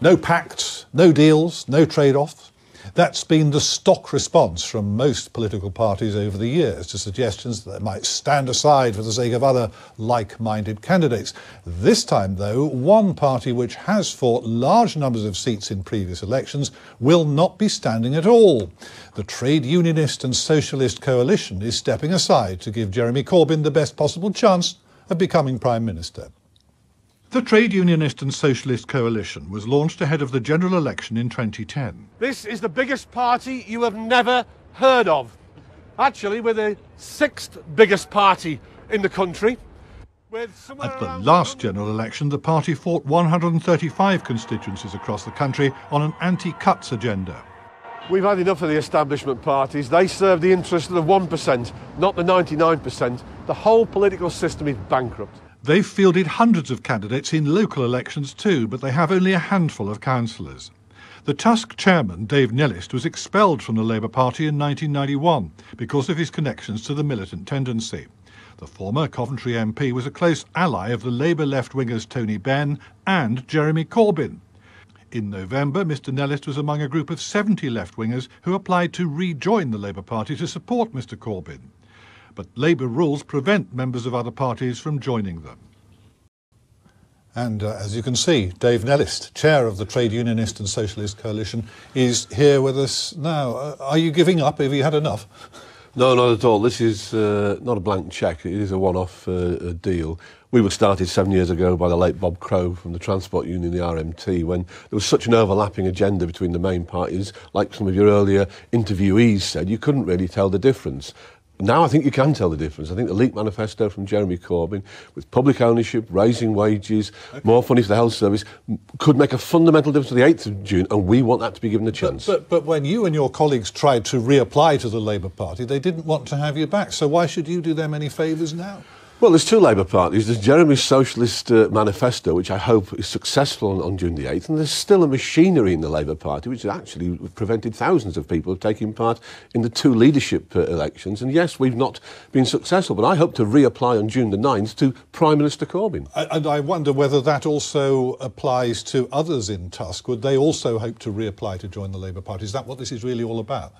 No pacts, no deals, no trade-offs. That's been the stock response from most political parties over the years to suggestions that they might stand aside for the sake of other like-minded candidates. This time, though, one party which has fought large numbers of seats in previous elections will not be standing at all. The Trade Unionist and Socialist coalition is stepping aside to give Jeremy Corbyn the best possible chance of becoming Prime Minister. The Trade Unionist and Socialist coalition was launched ahead of the general election in 2010. This is the biggest party you have never heard of. Actually, we're the 6th biggest party in the country. At the last general election, the party fought 135 constituencies across the country on an anti-cuts agenda. We've had enough of the establishment parties. They serve the interests of the 1%, not the 99%. The whole political system is bankrupt. They've fielded hundreds of candidates in local elections too, but they have only a handful of councillors. The TUSC chairman, Dave Nellist, was expelled from the Labour Party in 1991 because of his connections to the militant tendency. The former Coventry MP was a close ally of the Labour left-wingers Tony Benn and Jeremy Corbyn. In November, Mr Nellist was among a group of 70 left-wingers who applied to rejoin the Labour Party to support Mr Corbyn. But Labour rules prevent members of other parties from joining them. And as you can see, Dave Nellist, chair of the Trade Unionist and Socialist Coalition, is here with us now. Are you giving up? Have you had enough? No, not at all. This is not a blank cheque. It is a one-off deal. We were started 7 years ago by the late Bob Crow from the Transport Union, the RMT, when there was such an overlapping agenda between the main parties. Like some of your earlier interviewees said, you couldn't really tell the difference. Now I think you can tell the difference. I think the leaked manifesto from Jeremy Corbyn, with public ownership, raising wages, more money for the health service, could make a fundamental difference to the 8th of June, and we want that to be given a chance. But when you and your colleagues tried to reapply to the Labour Party, they didn't want to have you back, so why should you do them any favours now? Well, there's two Labour parties. There's Jeremy's Socialist Manifesto, which I hope is successful on June the 8th, and there's still a machinery in the Labour Party which has actually prevented thousands of people taking part in the two leadership elections. And yes, we've not been successful, but I hope to reapply on June the 9th to Prime Minister Corbyn. And I wonder whether that also applies to others in TUSC. Would they also hope to reapply to join the Labour Party? Is that what this is really all about?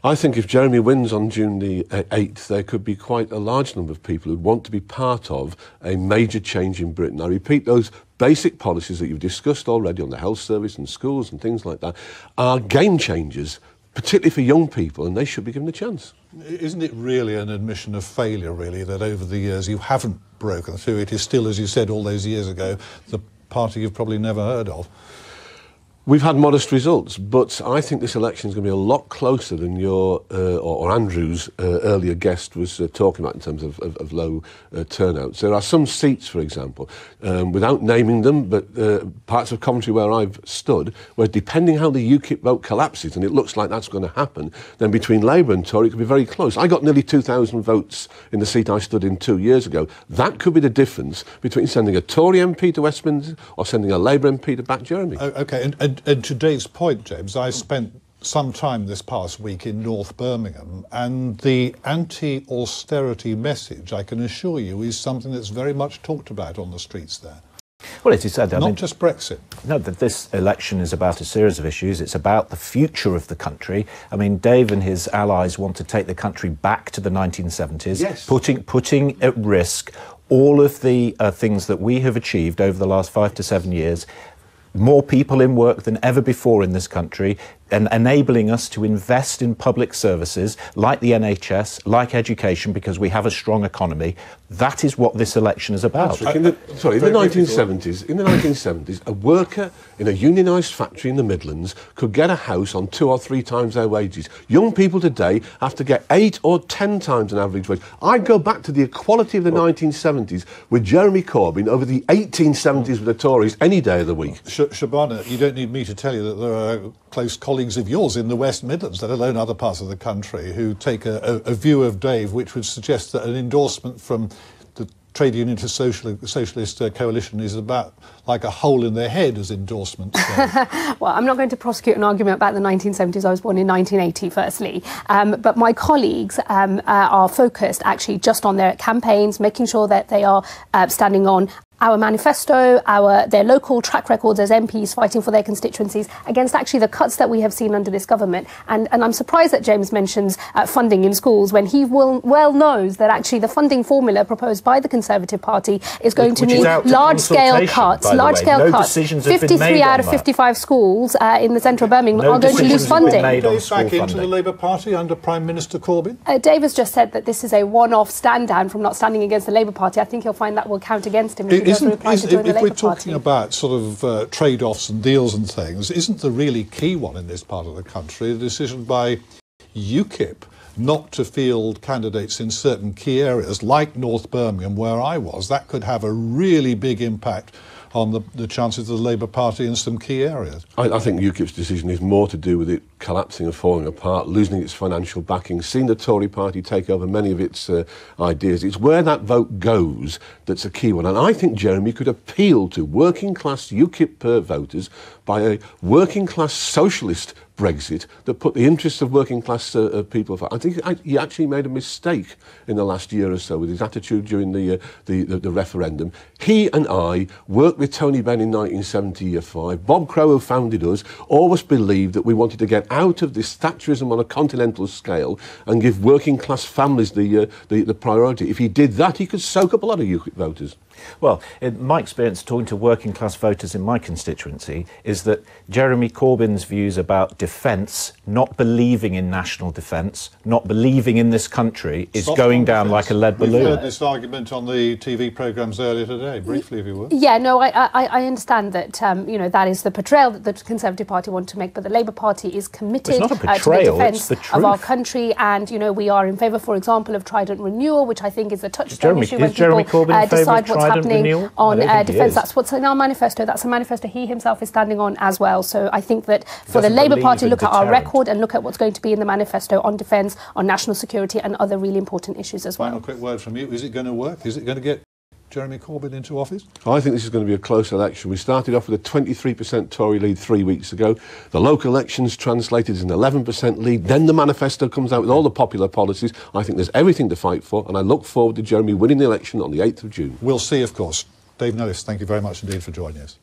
I think if Jeremy wins on June the 8th, there could be quite a large number of people who want to be part of a major change in Britain. I repeat, those basic policies that you've discussed already on the health service and schools and things like that are game changers, particularly for young people, and they should be given a chance. Isn't it really an admission of failure, really, that over the years you haven't broken through? It is still, as you said all those years ago, the party you've probably never heard of. We've had modest results, but I think this election is going to be a lot closer than your or Andrew's earlier guest was talking about in terms of low turnouts. There are some seats, for example, without naming them, but parts of Coventry where I've stood, where depending how the UKIP vote collapses, and it looks like that's going to happen, then between Labour and Tory it could be very close. I got nearly 2,000 votes in the seat I stood in 2 years ago. That could be the difference between sending a Tory MP to West Midlands or sending a Labour MP to back Jeremy. OK, and to Dave's point, James, I spent some time this past week in North Birmingham, and the anti-austerity message, I can assure you, is something that's very much talked about on the streets there. Well, it is said, not just Brexit. No, that this election is about a series of issues. It's about the future of the country. I mean, Dave and his allies want to take the country back to the 1970s, yes, putting at risk all of the things that we have achieved over the last 5 to 7 years. More people in work than ever before in this country, and enabling us to invest in public services like the NHS, like education, because we have a strong economy. That is what this election is about. In the 1970s, a worker in a unionised factory in the Midlands could get a house on 2 or 3 times their wages. Young people today have to get 8 or 10 times an average wage. I'd go back to the equality of the 1970s with Jeremy Corbyn over the 1870s with the Tories any day of the week. Shabana, you don't need me to tell you that there are close colleagues of yours in the West Midlands, let alone other parts of the country, who take a view of Dave which would suggest that an endorsement from the Trade Unionist Socialist coalition is about like a hole in their head as endorsements. Well, I'm not going to prosecute an argument about the 1970s. I was born in 1980, firstly. But my colleagues are focused actually just on their campaigns, making sure that they are standing on our manifesto, their local track records as MPs fighting for their constituencies against actually the cuts that we have seen under this government. And I'm surprised that James mentions funding in schools when he well knows that actually the funding formula proposed by the Conservative Party is going to mean large-scale cuts. 53 out of 55 schools in the centre of Birmingham are going to lose funding. Back into the Labour Party under Prime Minister Corbyn? Dave has just said that this is a one-off stand-down from not standing against the Labour Party. I think he'll find that will count against him if he doesn't reply to join the Labour Party. If we're talking about sort of trade-offs and deals and things, isn't the really key one in this part of the country the decision by UKIP not to field candidates in certain key areas, like North Birmingham, where I was? That could have a really big impact on the chances of the Labour Party in some key areas. I think UKIP's decision is more to do with it collapsing and falling apart, losing its financial backing, seeing the Tory party take over many of its ideas. It's where that vote goes that's a key one. And I think Jeremy could appeal to working-class UKIP voters by a working-class socialist Brexit that put the interests of working-class people first. I think he actually made a mistake in the last year or so with his attitude during the referendum. He and I worked with Tony Benn in 1975. Bob Crow, who founded us, always believed that we wanted to get out of this Thatcherism on a continental scale and give working-class families the priority. If he did that, he could soak up a lot of UKIP voters. Well, in my experience talking to working class voters in my constituency is that Jeremy Corbyn's views about defence, not believing in national defence, not believing in this country, is going down like a lead balloon. We heard this argument on the TV programmes earlier today, briefly if you would. Yeah, no, I understand that, you know, that is the portrayal that the Conservative Party want to make, but the Labour Party is committed to the defence of our country, and, you know, we are in favour, for example, of Trident renewal, which I think is a touchstone issue when people decide what's happening on defence. That's what's in our manifesto. That's a manifesto he himself is standing on as well. So I think that for the Labour Party, look at our record and look at what's going to be in the manifesto on defence, on national security and other really important issues as well. Final quick word from you. Is it going to work? Is it going to get Jeremy Corbyn into office? I think this is going to be a close election. We started off with a 23% Tory lead 3 weeks ago. The local elections translated as an 11% lead. Then the manifesto comes out with all the popular policies. I think there's everything to fight for, and I look forward to Jeremy winning the election on the 8th of June. We'll see, of course. Dave Nellist, thank you very much indeed for joining us.